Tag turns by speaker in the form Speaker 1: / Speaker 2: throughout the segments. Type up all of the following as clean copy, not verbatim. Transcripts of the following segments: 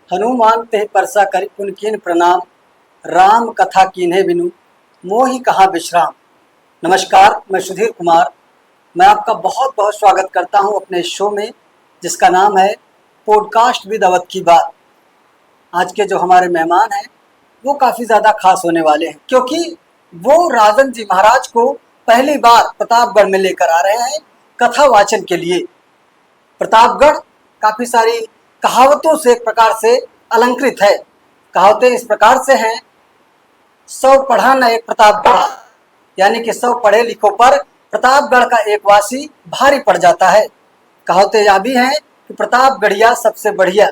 Speaker 1: Hanuman Teh Parsa करि पुन कीन प्रणाम, राम कथा कीन्हे बिनु मोहि कहा विश्राम। नमस्कार, मैं सुधीर कुमार। मैं आपका बहुत बहुत स्वागत करता हूं अपने शो में, जिसका नाम है पॉडकास्ट विद अवध की बात। आज के जो हमारे मेहमान हैं वो काफ़ी ज़्यादा खास होने वाले हैं, क्योंकि वो राजन जी महाराज को पहली बार प्रतापगढ़ में लेकर आ रहे हैं कथा वाचन के लिए। प्रतापगढ़ काफ़ी सारी कहावतों से एक प्रकार से अलंकृत है। कहावतें इस प्रकार से हैं, 100 पढ़ा न एक प्रतापगढ़, यानी कि 100 पढ़े लिखों पर प्रतापगढ़ का एक वासी भारी पड़ जाता है। कहावतें यह भी हैं कि प्रतापगढ़िया सबसे बढ़िया।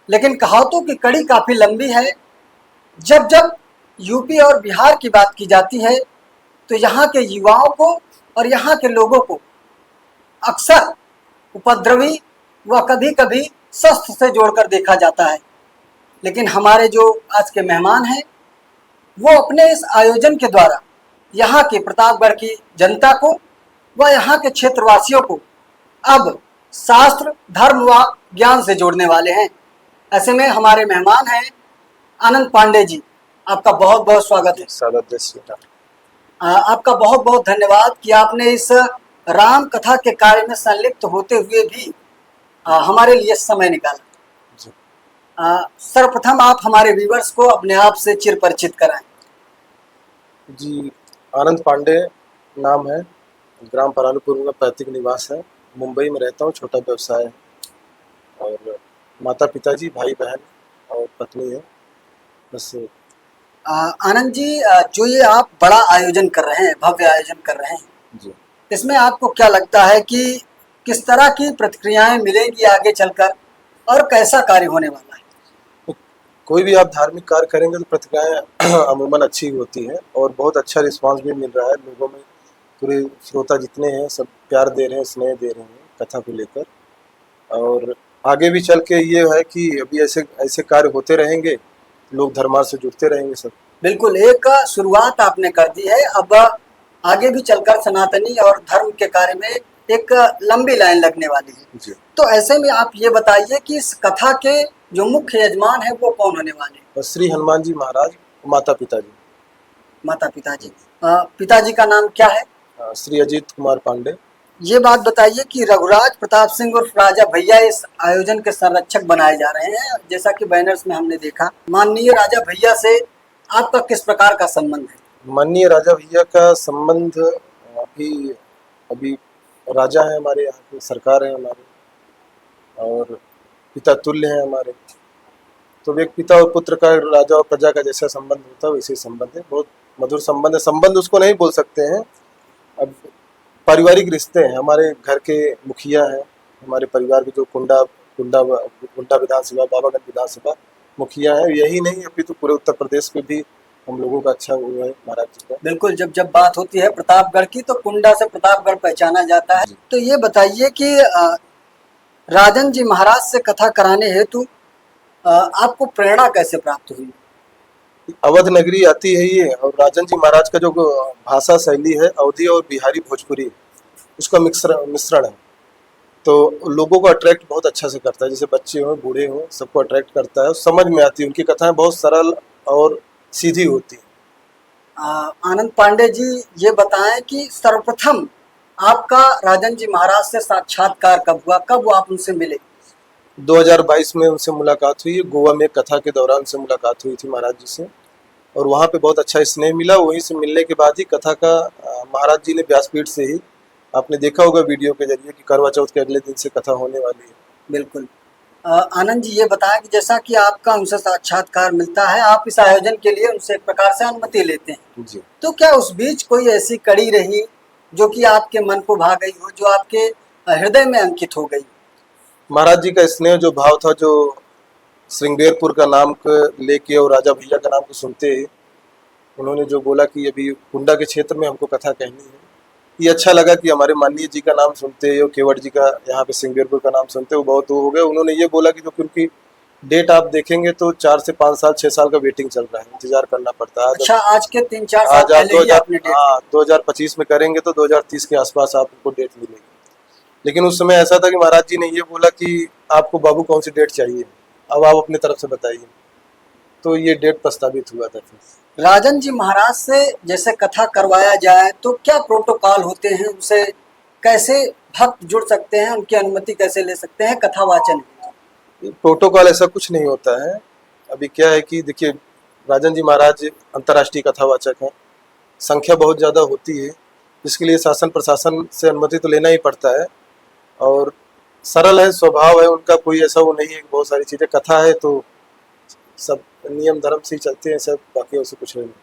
Speaker 1: लेकिन कहावतों की कड़ी काफ़ी लंबी है। जब जब यूपी और बिहार की बात की जाती है तो यहाँ के युवाओं को और यहाँ के लोगों को अक्सर उपद्रवी व कभी कभी शस्त्र से जोड़कर देखा जाता है। लेकिन हमारे जो आज के मेहमान हैं वो अपने इस आयोजन के द्वारा यहाँ की प्रतापगढ़ की जनता को व यहाँ के क्षेत्रवासियों को अब शास्त्र, धर्म व ज्ञान से जोड़ने वाले हैं। ऐसे में हमारे मेहमान हैं आनंद पांडे जी। आपका बहुत बहुत स्वागत है। आपका बहुत बहुत धन्यवाद कि आपने इस राम कथा के कार्य में संलिप्त होते हुए भी हमारे लिए समय निकाला। सर्वप्रथम आप हमारे व्यूअर्स को अपने आप से चिर परिचित कराएं।
Speaker 2: जी, आनंद पांडे नाम है, ग्राम परालुपुर में पैतृक निवास है, मुंबई में रहता हूँ, छोटा व्यवसाय है और माता पिताजी, भाई बहन और पत्नी है बस।
Speaker 1: आनंद जी, जो ये आप बड़ा आयोजन कर रहे हैं, भव्य आयोजन कर रहे हैं
Speaker 2: जी,
Speaker 1: इसमें आपको क्या लगता है कि किस तरह की प्रतिक्रियाएं मिलेंगी आगे चलकर और कैसा कार्य होने वाला है?
Speaker 2: कोई भी आप धार्मिक कार्य करेंगे तो प्रतिक्रियाएं अमूमन अच्छी होती हैं और बहुत अच्छा रिस्पांस भी मिल रहा है लोगों में। पूरे श्रोता जितने हैं सब प्यार दे रहे हैं, स्नेह दे रहे हैं कथा को लेकर। और आगे भी चल के ये है कि अभी ऐसे ऐसे कार्य होते रहेंगे, लोग धर्मार्थ से जुड़ते रहेंगे सब।
Speaker 1: बिल्कुल, एक शुरुआत आपने कर दी है। अब आगे भी चलकर सनातनी और धर्म के कार्य में एक लंबी लाइन लगने वाली है
Speaker 2: जी।
Speaker 1: तो ऐसे में आप ये बताइए कि इस कथा के जो मुख्य यजमान है वो कौन होने वाले हैं?
Speaker 2: श्री हनुमान जी महाराज, माता पिताजी।
Speaker 1: माता पिताजी। पिताजी का नाम क्या है?
Speaker 2: श्री अजीत कुमार पांडे।
Speaker 1: ये बात बताइए कि रघुराज प्रताप सिंह और राजा भैया इस आयोजन के संरक्षक बनाए जा रहे हैं, जैसा कि बैनर्स में हमने देखा। माननीय राजा भैया से आपका किस प्रकार का संबंध है?
Speaker 2: माननीय राजा भैया का संबंध अभी राजा है हमारे यहाँ की, सरकार है हमारे और पिता तुल्य है हमारे। तो एक पिता और पुत्र का, राजा और प्रजा का जैसा संबंध होता है वैसे संबंध है। बहुत मधुर संबंध है। संबंध उसको नहीं बोल सकते हैं, अब पारिवारिक रिश्ते हैं। हमारे घर के मुखिया हैं, हमारे परिवार के जो कुंडा विधानसभा, बाबागंज विधानसभा मुखिया है। यही नहीं, अभी तो पूरे उत्तर प्रदेश में भी हम लोगों का अच्छा हुआ है महाराज जी का।
Speaker 1: बिल्कुल, जब बात होती है प्रतापगढ़ की तो कुंडा से प्रतापगढ़ पहचाना जाता है। तो ये बताइए कि राजन जी महाराज से कथा कराने हेतु आपको प्रेरणा कैसे प्राप्त हुई?
Speaker 2: अवध नगरी आती है ये, और राजन जी महाराज का जो भाषा शैली है अवधी और बिहारी भोजपुरी, उसका मिश्रण है। तो लोगों को अट्रैक्ट बहुत अच्छा से करता है, जैसे बच्चे हों बूढ़े हों सबको अट्रैक्ट करता है, समझ में आती है। उनकी कथाएं बहुत सरल और सीधी होती है।
Speaker 1: आनंद पांडे जी, ये बताएं कि सर्वप्रथम आपका राजन जी महाराज से साक्षात्कार कब हुआ, कब वो आप उनसे मिले?
Speaker 2: 2022 में उनसे मुलाकात हुई, गोवा में कथा के दौरान से मुलाकात हुई थी महाराज जी से, और वहाँ पे बहुत अच्छा स्नेह मिला। वहीं से मिलने के बाद ही कथा का महाराज जी ने व्यासपीठ से ही, आपने देखा होगा वीडियो के जरिए कि करवा चौथ के अगले दिन से कथा होने वाली है।
Speaker 1: बिल्कुल। आनंद जी, ये बताएं कि जैसा कि आपका उनसे साक्षात्कार मिलता है, आप इस आयोजन के लिए उनसे एक प्रकार से अनुमति लेते हैं
Speaker 2: जी,
Speaker 1: तो क्या उस बीच कोई ऐसी कड़ी रही जो कि आपके मन को भा गई हो, जो आपके हृदय में अंकित हो गई?
Speaker 2: महाराज जी का स्नेह जो भाव था, जो श्रृंगेरपुर का नाम लेके और राजा भैया का नाम को सुनते ही उन्होंने जो बोला कि अभी कुंडा के क्षेत्र में हमको कथा कहनी है, ये अच्छा लगा कि हमारे माननीय जी का नाम सुनते और केवट जी का यहाँ पे श्रृंगेरपुर का नाम सुनते वो बहुत हो गए। उन्होंने ये बोला कि जो उनकी डेट आप देखेंगे तो 4 से 5 साल 6 साल का वेटिंग चल रहा है, इंतजार करना पड़ता है।
Speaker 1: अच्छा, आज के 3-4 साल पहले ही आपने डेट?
Speaker 2: हाँ, 2025 में करेंगे तो 2030 के आसपास आपको डेट मिलेगी। लेकिन उस समय ऐसा था कि महाराज जी ने ये बोला कि आपको बाबू कौन सी डेट चाहिए, अब आप अपनी तरफ से बताइए। तो ये डेट प्रस्तावित हुआ था फिर।
Speaker 1: राजन जी महाराज से जैसे कथा करवाया जाए तो क्या प्रोटोकॉल होते हैं, उनसे कैसे भक्त जुड़ सकते हैं, उनकी अनुमति कैसे ले सकते हैं कथा वाचन?
Speaker 2: प्रोटोकॉल ऐसा कुछ नहीं होता है। अभी क्या है कि देखिए, राजन जी महाराज अंतर्राष्ट्रीय कथावाचक हैं, संख्या बहुत ज़्यादा होती है, जिसके लिए शासन प्रशासन से अनुमति तो लेना ही पड़ता है। और सरल है, स्वभाव है उनका, कोई ऐसा वो नहीं है कि बहुत सारी चीज़ें, कथा है तो सब नियम धर्म से ही चलते हैं सब, बाकी उससे कुछ है नहीं।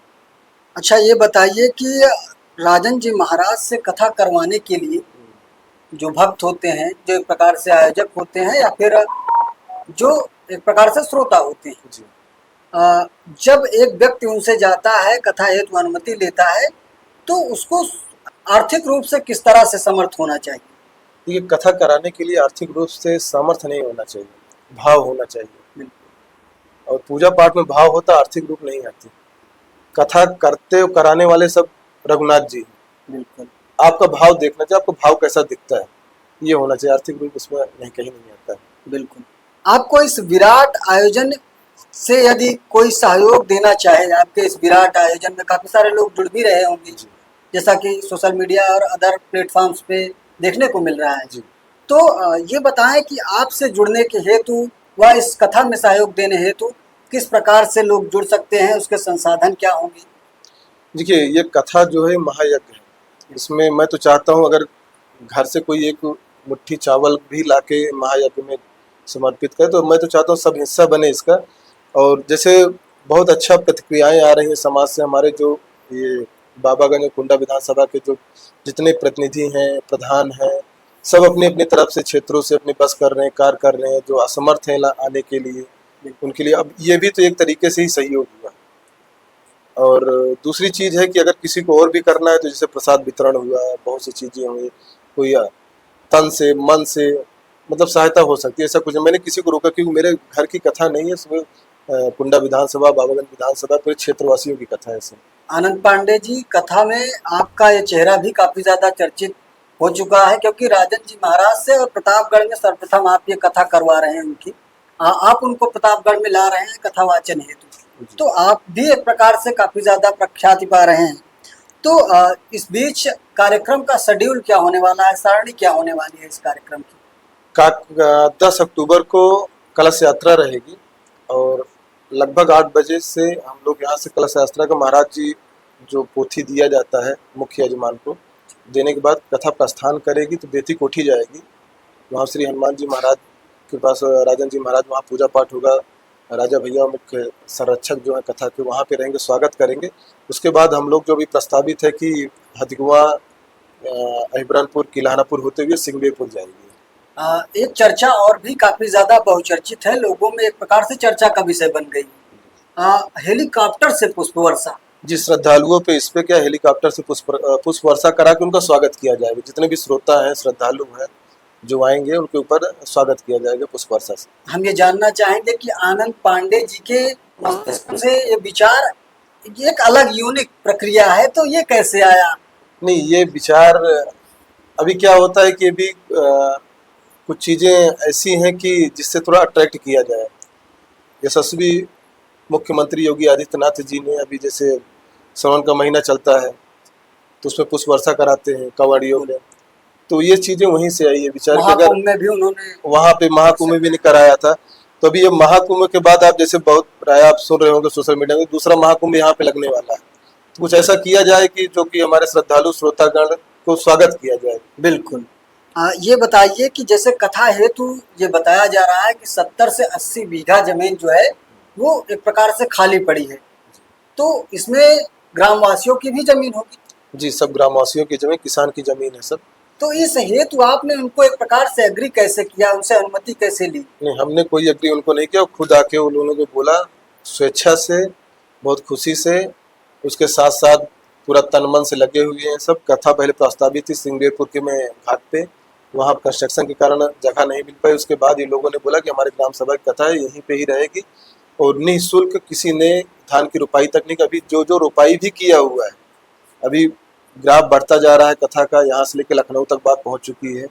Speaker 1: अच्छा, ये बताइए कि राजन जी महाराज से कथा करवाने के लिए जो भक्त होते हैं, जो एक प्रकार से आयोजक होते हैं या फिर जो एक प्रकार से श्रोता होते हैं,
Speaker 2: जी।
Speaker 1: जब एक व्यक्ति उनसे जाता है, कथा हेतु अनुमति लेता है, तो उसको आर्थिक रूप से किस तरह से समर्थ होना चाहिए?
Speaker 2: ये कथा कराने के लिए आर्थिक रूप से सामर्थ्य नहीं होना चाहिए, भाव होना चाहिए। और पूजा पाठ में भाव होता, आर्थिक रूप नहीं आती। कथा करते और कराने वाले सब रघुनाथ जी।
Speaker 1: बिल्कुल।
Speaker 2: आपका भाव देखना चाहिए, आपको भाव कैसा दिखता है, ये होना चाहिए। आर्थिक रूप उसमें नहीं, कहीं नहीं आता है।
Speaker 1: बिल्कुल। आपको इस विराट आयोजन से यदि कोई सहयोग देना चाहे, आपके इस विराट आयोजन में काफी सारे लोग जुड़ भी रहे होंगे, जैसा कि सोशल मीडिया और अदर प्लेटफॉर्म्स पे देखने को मिल रहा है
Speaker 2: जी।
Speaker 1: तो ये बताएं कि आपसे जुड़ने के हेतु व इस कथा में सहयोग देने हेतु किस प्रकार से लोग जुड़ सकते हैं, उसके संसाधन क्या होंगे?
Speaker 2: देखिए, ये कथा जो है महायज्ञ है। इसमें मैं तो चाहता हूँ अगर घर से कोई एक मुट्ठी चावल भी लाके महायज्ञ में समर्पित करे तो मैं तो चाहता हूँ सब हिस्सा बने इसका। और जैसे बहुत अच्छा प्रतिक्रियाएं आ रही हैं समाज से, हमारे जो ये बाबागंज कुंडा विधानसभा के जो जितने प्रतिनिधि हैं, प्रधान हैं, सब अपनी अपनी तरफ से क्षेत्रों से अपनी बस कर रहे हैं, कार्य कर रहे हैं। जो असमर्थ हैं आने के लिए, उनके लिए अब ये भी तो एक तरीके से ही सहयोग हुआ। और दूसरी चीज़ है कि अगर किसी को और भी करना है तो जैसे प्रसाद वितरण हुआ, बहुत सी चीज़ें हुई, कोई तन से मन से मतलब सहायता हो सकती है, ऐसा कुछ मैंने किसी को रोका, क्योंकि मेरे घर की कथा नहीं है, इसमें कुंडा विधानसभा, बाबागंज विधानसभा, पूरे क्षेत्रवासियों की कथा है।
Speaker 1: आनंद पांडे जी, कथा में आपका ये चेहरा भी काफी ज्यादा चर्चित हो चुका है, क्योंकि राजन जी महाराज से और प्रतापगढ़ में सर्वप्रथम आप ये कथा करवा रहे हैं उनकी, आप उनको प्रतापगढ़ में ला रहे हैं कथा वाचन हेतु, तो आप भी एक प्रकार से काफी ज्यादा प्रख्याति पा रहे हैं। तो इस बीच कार्यक्रम का शेड्यूल क्या होने वाला है, सारणी क्या होने वाली है इस कार्यक्रम की?
Speaker 2: 10 अक्टूबर को कलश यात्रा रहेगी और लगभग 8 बजे से हम लोग यहाँ से कलश यात्रा का महाराज जी जो पोथी दिया जाता है मुख्य यजमान को, देने के बाद कथा प्रस्थान करेगी तो बेती कोठी जाएगी। वहाँ श्री हनुमान जी महाराज के पास राजन जी महाराज, वहाँ पूजा पाठ होगा। राजा भैया मुख्य संरक्षक जो है कथा के, वहाँ पे रहेंगे, स्वागत करेंगे। उसके बाद हम लोग जो भी प्रस्तावित है कि हथगुआ, अहिबरनपुर, किलानापुर होते हुए सिंगवेपुर जाएंगे।
Speaker 1: एक चर्चा और भी काफी ज्यादा बहुचर्चित है, लोगों में एक प्रकार से चर्चा का विषय बन गई, हेलीकॉप्टर से पुष्प वर्षा।
Speaker 2: जी, श्रद्धालुओं पे इस पे क्या हेलीकॉप्टर से पुष्प वर्षा करा के उनका स्वागत किया जाएगा। जितने भी श्रोता हैं, श्रद्धालु हैं जो आएंगे, उनके ऊपर स्वागत किया जाएगा पुष्प वर्षा से।
Speaker 1: हम ये जानना चाहेंगे कि आनंद पांडे जी के मस्तिष्क से ये विचार, एक अलग यूनिक प्रक्रिया है, तो ये कैसे आया?
Speaker 2: नहीं, ये विचार अभी क्या होता है कि अभी कुछ चीज़ें ऐसी हैं कि जिससे थोड़ा अट्रैक्ट किया जाए। यशस्वी मुख्यमंत्री योगी आदित्यनाथ जी ने अभी जैसे सावन का महीना चलता है तो उसमें पुष्प वर्षा कराते हैं कवाड़ियों में, तो ये चीज़ें वहीं से आई है विचार कि अगर
Speaker 1: में भी उन्होंने
Speaker 2: वहाँ पे महाकुंभ में भी नहीं कराया था, तो अभी ये महाकुंभ के बाद आप जैसे बहुत प्राय आप सुन रहे होंगे सोशल मीडिया में, दूसरा महाकुंभ यहाँ पे लगने वाला है, तो कुछ ऐसा किया जाए कि जो कि हमारे श्रद्धालु श्रोतागण को स्वागत किया जाए।
Speaker 1: बिल्कुल। ये बताइए कि जैसे कथा हेतु ये बताया जा रहा है कि 70 से 80 बीघा जमीन जो है वो एक प्रकार से खाली पड़ी है, तो इसमें ग्रामवासियों की भी जमीन होगी?
Speaker 2: जी, सब ग्रामवासियों की जमीन, किसान की जमीन है सब।
Speaker 1: तो इस हेतु आपने उनको एक प्रकार से एग्री कैसे किया, उनसे अनुमति कैसे ली?
Speaker 2: नहीं, हमने कोई एग्री उनको नहीं किया, खुद आके उन लोगों को बोला, स्वेच्छा से, बहुत खुशी से, उसके साथ साथ पूरा तन मन से लगे हुए हैं सब। कथा पहले प्रस्तावित थी सिंगवेपुर के में घाट पे, वहाँ कंस्ट्रक्शन के कारण जगह नहीं मिल पाई। उसके बाद ये लोगों ने बोला कि हमारी ग्राम सभा की कथा है यहीं पे ही रहेगी और निःशुल्क, किसी ने धान की रुपाई तक नहीं, अभी जो रुपाई भी किया हुआ है, अभी ग्राफ बढ़ता जा रहा है कथा का, यहाँ से लेकर लखनऊ तक बात पहुँच चुकी है।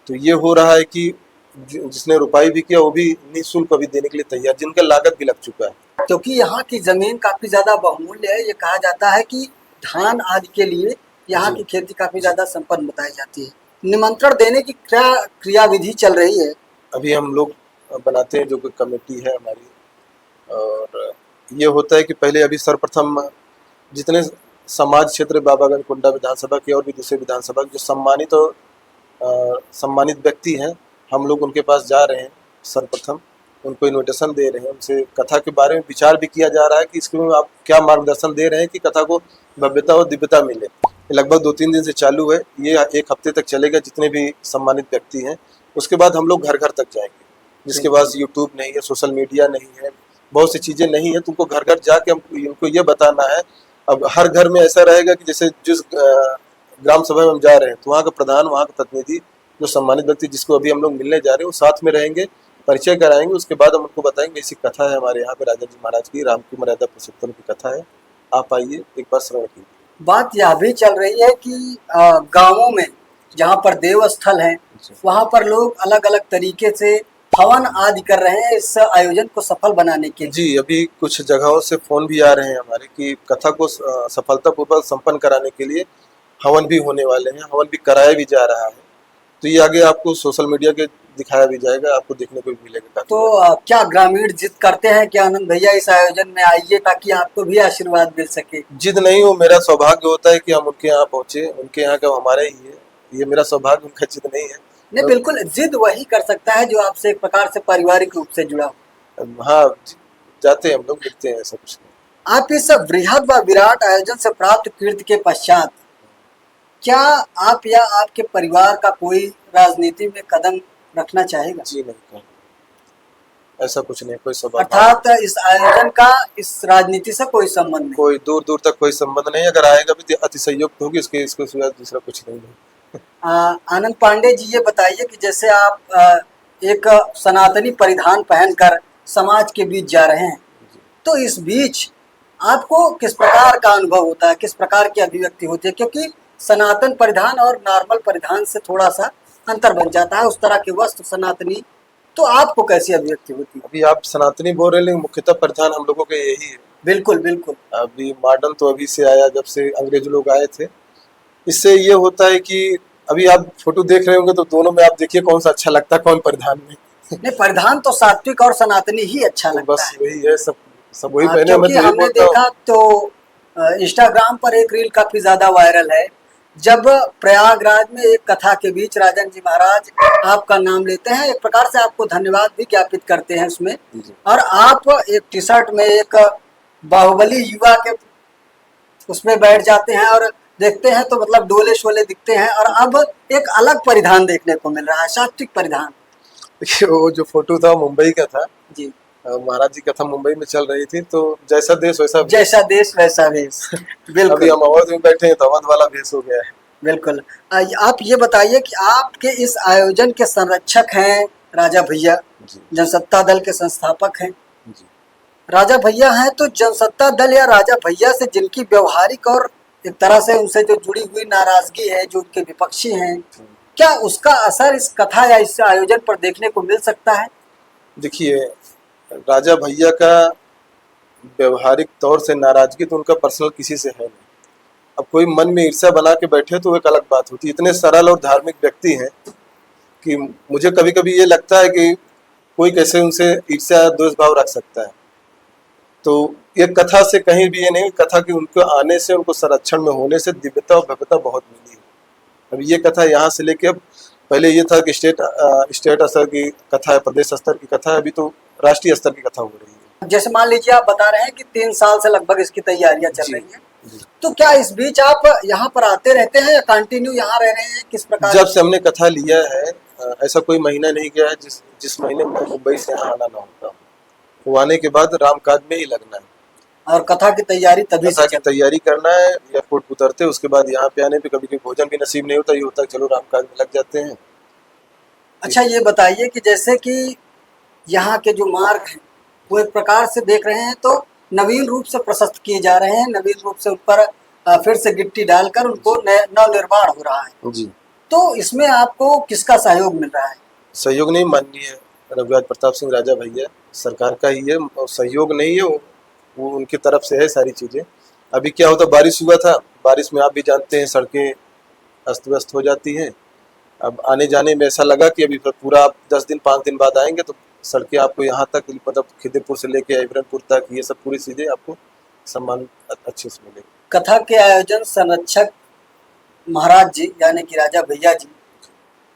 Speaker 2: तो ये हो रहा है कि जिसने रुपाई भी किया वो भी निःशुल्क अभी देने के लिए तैयार, जिनका लागत भी लग चुका है।
Speaker 1: क्योंकि यहाँ की जमीन काफी ज्यादा बहुमूल्य है। ये कहा जाता है कि धान आदि के लिए यहाँ
Speaker 2: जी।
Speaker 1: की खेती काफी ज्यादा संपन्न बताई जाती है। निमंत्रण देने की क्या क्रियाविधि चल रही है?
Speaker 2: अभी हम लोग बनाते हैं, जो कोई कमेटी है हमारी, और ये होता है कि पहले अभी सर्वप्रथम जितने समाज क्षेत्र बाबागंज कुंडा विधानसभा के और भी दूसरे विधानसभा के जो सम्मानित और सम्मानित व्यक्ति हैं, हम लोग उनके पास जा रहे हैं। सर्वप्रथम उनको इन्विटेशन दे रहे हैं, उनसे कथा के बारे में विचार भी किया जा रहा है कि इसमें आप क्या मार्गदर्शन दे रहे हैं कि कथा को भव्यता और दिव्यता मिले। ये लगभग 2-3 दिन से चालू है, ये 1 हफ्ते तक चलेगा, जितने भी सम्मानित व्यक्ति हैं। उसके बाद हम लोग घर घर तक जाएंगे, जिसके पास यूट्यूब नहीं है, सोशल मीडिया नहीं है, बहुत सी चीज़ें नहीं है, तुमको घर घर जाके हम उनको ये बताना है। अब हर घर में ऐसा रहेगा कि जैसे जिस ग्राम सभा में हम जा रहे हैं, तो वहाँ का प्रधान, वहाँ का प्रतिनिधि, जो सम्मानित व्यक्ति जिसको अभी हम लोग मिलने जा रहे हैं, वो साथ में रहेंगे, परिचय कराएंगे। उसके बाद हम उनको बताएंगे ऐसी कथा है हमारे यहाँ पे राजा जी महाराज की, राम की मर्यादा पुरुषोत्तम की कथा है, आप आइए एक बार श्रवण कीजिए।
Speaker 1: बात यह भी चल रही है कि गांवों में जहाँ पर देव स्थल है, वहाँ पर लोग अलग अलग तरीके से हवन आदि कर रहे हैं इस आयोजन को सफल बनाने के लिए।
Speaker 2: जी, अभी कुछ जगहों से फोन भी आ रहे हैं हमारे कि कथा को सफलतापूर्वक संपन्न कराने के लिए हवन भी होने वाले हैं, हवन भी कराया भी जा रहा है। तो ये आगे आपको सोशल मीडिया के दिखाया भी जाएगा, आपको देखने को भी मिलेगा।
Speaker 1: तो क्या ग्रामीण जिद करते हैं कि आनंद भैया इस आयोजन में आइए ताकि आपको भी आशीर्वाद मिल सके?
Speaker 2: जिद नहीं, वो मेरा सौभाग्य होता है कि हम उनके यहाँ पहुंचे, उनके यहाँ का हमारे ही है, ये मेरा सौभाग्य, उनका जिद नहीं है।
Speaker 1: नहीं, बिल्कुल जिद वही कर सकता है जो आपसे एक प्रकार से पारिवारिक रूप से जुड़ा हो।
Speaker 2: हाँ, जाते हैं हम लोग, मिलते हैं, ऐसा कुछ नहीं।
Speaker 1: आप इस बृहद व विराट आयोजन से प्राप्त कीर्ति के पश्चात क्या आप या आपके परिवार का कोई राजनीति में कदम रखना चाहेगा?
Speaker 2: जी नहीं, ऐसा कुछ नहीं, कोई सौभाग्य।
Speaker 1: अर्थात इस आयोजन का इस राजनीति से कोई संबंध नहीं?
Speaker 2: कोई दूर दूर तक कोई संबंध नहीं, अगर आएगा भी तो अतिशयोक्त होगी, इसको सिवा दूसरा कुछ नहीं है।
Speaker 1: आनंद पांडे जी, ये बताइए कि जैसे आप एक सनातनी परिधान पहनकर समाज के बीच जा रहे हैं, तो इस बीच आपको किस प्रकार का अनुभव होता है, किस प्रकार की अभिव्यक्ति होती है? क्योंकि सनातन परिधान और नॉर्मल परिधान से थोड़ा सा अंतर बन जाता है, उस तरह के वस्त्र सनातनी, तो आपको कैसी अभिव्यक्ति होती है?
Speaker 2: अभी आप सनातनी बोल रहे हैं, लेकिन मुख्यतः परिधान हम लोगों का यही है।
Speaker 1: बिल्कुल बिल्कुल।
Speaker 2: अभी मॉडर्न तो अभी से आया, जब से अंग्रेज लोग आए थे। इससे ये होता है कि अभी आप फोटो देख रहे होंगे तो दोनों में आप देखिए कौन सा अच्छा लगता है, कौन परिधान में।
Speaker 1: नहीं, परिधान तो सात्विक और सनातनी ही अच्छा
Speaker 2: तो
Speaker 1: लगता
Speaker 2: बस
Speaker 1: है।
Speaker 2: वही है, सब वही पहने।
Speaker 1: क्योंकि हमने देखा तो इंस्टाग्राम पर एक रील काफी ज्यादा वायरल है, जब प्रयागराज में एक कथा के बीच राजन जी महाराज आपका नाम लेते हैं, एक प्रकार से आपको धन्यवाद भी ज्ञापित करते हैं उसमें, और आप एक टी शर्ट में एक बाहुबली युवा के उसमें बैठ जाते हैं और देखते हैं तो मतलब डोले शोले दिखते हैं, और अब एक अलग परिधान देखने को मिल रहा है, सात्विक परिधान।
Speaker 2: देखिए, वो जो फोटो था मुंबई का था
Speaker 1: जी,
Speaker 2: महाराज जी कथा मुंबई में चल रही थी, तो जैसा देश वैसा भेष।
Speaker 1: जैसा देश वैसा भेष। बिल्कुल।
Speaker 2: अभी हम अवध में बैठे हैं तो अवध वाला भेष हो गया है।
Speaker 1: बिल्कुल। आप ये बताइए कि आपके इस आयोजन के संरक्षक हैं राजा भैया, जनसत्ता दल के संस्थापक हैं।
Speaker 2: जी।
Speaker 1: राजा भैया हैं, तो जनसत्ता दल या राजा भैया से जिनकी व्यवहारिक और एक तरह से उनसे जो जुड़ी हुई नाराजगी है, जो उनके विपक्षी हैं, क्या उसका असर इस कथा या इस आयोजन पर देखने को मिल सकता है?
Speaker 2: देखिए, राजा भैया का व्यवहारिक तौर से नाराजगी तो उनका पर्सनल किसी से है नहीं। अब कोई मन में ईर्ष्या बना के बैठे तो एक अलग बात होती है। इतने सरल और धार्मिक व्यक्ति हैं कि मुझे कभी कभी ये लगता है कि कोई कैसे उनसे ईर्ष्या द्वेष भाव रख सकता है। तो ये कथा से कहीं भी ये नहीं, कथा की उनको आने से, उनको संरक्षण में होने से दिव्यता और भव्यता बहुत मिली है। अब ये कथा यहाँ से लेके, अब पहले ये था कि स्टेट स्तर की कथा है, प्रदेश स्तर की कथा है, अभी तो राष्ट्रीय स्तर की कथा हो रही है।
Speaker 1: जैसे मान लीजिए आप बता रहे हैं कि 3 साल से लगभग इसकी तैयारियां चल रही हैं, तो क्या इस बीच आप यहाँ पर आते रहते हैं या कंटिन्यू यहाँ रह रहे हैं, किस प्रकार?
Speaker 2: जब से हमने कथा लिया है, ऐसा कोई महीना नहीं गया है जिस महीने में मुंबई से यहाँ आना ना होता। वो आने के बाद रामकाज में ही लगना है
Speaker 1: और कथा की तैयारी तभी
Speaker 2: कथा की तैयारी करना है। एयरपोर्ट उतरते उसके बाद यहाँ पे आने पे कभी कभी भोजन भी नसीब नहीं होता, ये होता है चलो रामकाज में लग जाते हैं।
Speaker 1: अच्छा, ये बताइए कि जैसे कि यहाँ के जो मार्ग हैं वो एक प्रकार से देख रहे हैं तो नवीन रूप से प्रशस्त किए जा रहे हैं, नवीन रूप से उन पर फिर से गिट्टी डालकर उनको नव निर्माण हो रहा है।
Speaker 2: जी।
Speaker 1: तो इसमें आपको किसका सहयोग मिल रहा है?
Speaker 2: सहयोग नहीं, माननीय रघुराज प्रताप सिंह राजा भैया सरकार का ही है, और सहयोग नहीं है, वो उनकी तरफ से है सारी चीज़ें। अभी क्या होता, बारिश हुआ था, बारिश में आप भी जानते हैं सड़कें अस्त व्यस्त हो जाती हैं। अब आने जाने में ऐसा लगा कि अभी पूरा आप 10 दिन 5 दिन बाद आएंगे तो सड़कें आपको यहाँ तक, मतलब खिदीपुर से लेके इब्राहिमपुर तक, ये सब पूरी चीज़ें आपको सम्मान अच्छे से मिलेगी।
Speaker 1: कथा के आयोजन संरक्षक महाराज जी यानी कि राजा भैया जी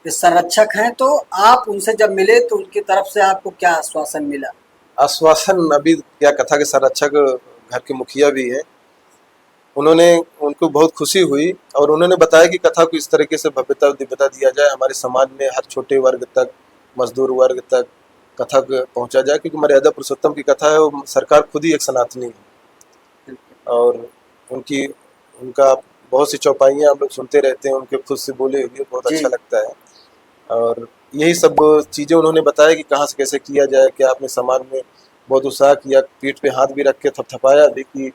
Speaker 1: ये संरक्षक हैं, तो आप उनसे जब मिले तो उनकी तरफ से आपको क्या आश्वासन मिला?
Speaker 2: आश्वासन, अभी क्या, कथा के संरक्षक घर के मुखिया भी हैं, उनको बहुत खुशी हुई और उन्होंने बताया कि कथा को इस तरीके से भव्यता दिव्यता दिया जाए, हमारे समाज में हर छोटे वर्ग तक, मजदूर वर्ग तक कथा को पहुंचा जाए, क्योंकि मर्यादा पुरुषोत्तम की कथा है, वो सरकार खुद ही एक सनातनी है और उनका बहुत सी चौपाइयाँ हम लोग सुनते रहते हैं, उनके खुद से बोले हुए, बहुत अच्छा लगता है। और यही सब चीज़ें उन्होंने बताया कि कहाँ से कैसे किया जाए, क्या आपने समाज में बहुत उत्साह किया, पीठ पे हाथ भी रख के थपथपाया भी, कि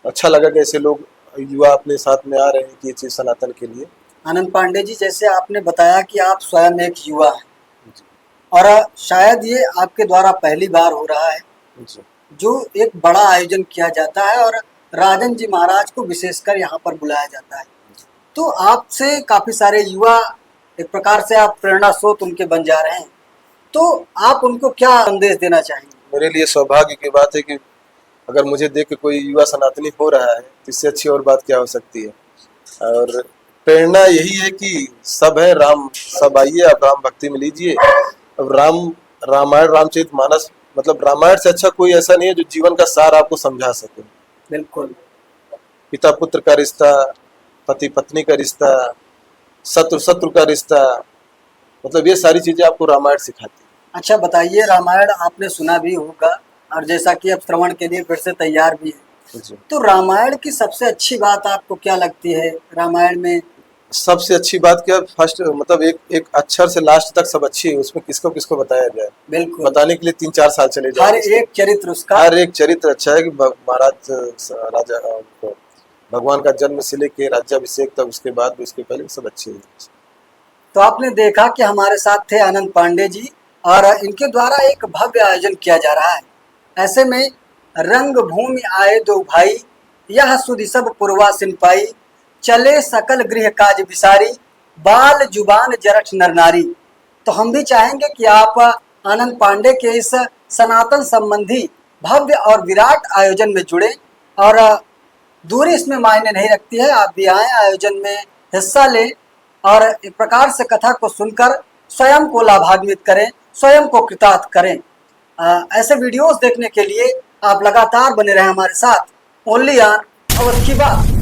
Speaker 2: अच्छा लगा कि ऐसे लोग युवा अपने साथ में आ रहे हैं कि ये चीज़ सनातन के लिए।
Speaker 1: आनंद पांडे जी, जैसे आपने बताया कि आप स्वयं एक युवा हैं और शायद ये आपके द्वारा पहली बार हो रहा है जो एक बड़ा आयोजन किया जाता है और राजन जी महाराज को विशेषकर यहाँ पर बुलाया जाता है, तो आपसे काफ़ी सारे युवा एक प्रकार से आप प्रेरणा स्रोत उनके बन जा रहे हैं, तो आप उनको क्या संदेश देना चाहेंगे?
Speaker 2: मेरे लिए सौभाग्य की बात है कि अगर मुझे देख के कोई युवा सनातनी हो रहा है तो इससे अच्छी और बात क्या हो सकती है। और प्रेरणा यही है कि सब है राम, सब आइए, आप राम भक्ति में लीजिए। अब रामायण रामचरितमानस, मतलब रामायण से अच्छा कोई ऐसा नहीं है जो जीवन का सार आपको समझा सके।
Speaker 1: बिल्कुल।
Speaker 2: पिता पुत्र का रिश्ता, पति पत्नी का रिश्ता, शत्रु शत्रु का रिश्ता, मतलब ये सारी चीजें आपको रामायण सिखाती है।
Speaker 1: अच्छा बताइए, रामायण आपने सुना भी होगा और जैसा कि अब श्रवण के लिए फिर से तैयार भी है, तो रामायण की सबसे अच्छी बात आपको क्या लगती है? रामायण में
Speaker 2: सबसे अच्छी बात क्या, फर्स्ट मतलब एक अक्षर से लास्ट तक सब अच्छी है, उसमें किसको किसको बताया जाए।
Speaker 1: बिल्कुल,
Speaker 2: बताने के लिए 3-4 साल चले जाए।
Speaker 1: हर एक चरित्र उसका,
Speaker 2: हर एक चरित्र अच्छा है कि महाराज राजा भगवान का जन्म से लेके राज्याभिषेक तक, उसके बाद भी, उसके पहले सब अच्छे हैं।
Speaker 1: तो आपने देखा कि हमारे साथ थे आनंद पांडे जी और इनके द्वारा एक भव्य आयोजन किया जा रहा है। ऐसे में रंग भूमि आए दो भाई, यह सुधि सब पुरवा सिन पाई, चले सकल गृह काज विसारी, बाल जुबान जरठ नर नारी। तो हम भी चाहेंगे कि आप आनंद पांडे के इस सनातन संबंधी भव्य और विराट आयोजन में जुड़े और दूरी इसमें मायने नहीं रखती है, आप भी आए, आयोजन में हिस्सा लें और एक प्रकार से कथा को सुनकर स्वयं को लाभान्वित करें, स्वयं को कृतार्थ करें। ऐसे वीडियोस देखने के लिए आप लगातार बने रहें हमारे साथ। ओनली ऑन अवध की बात।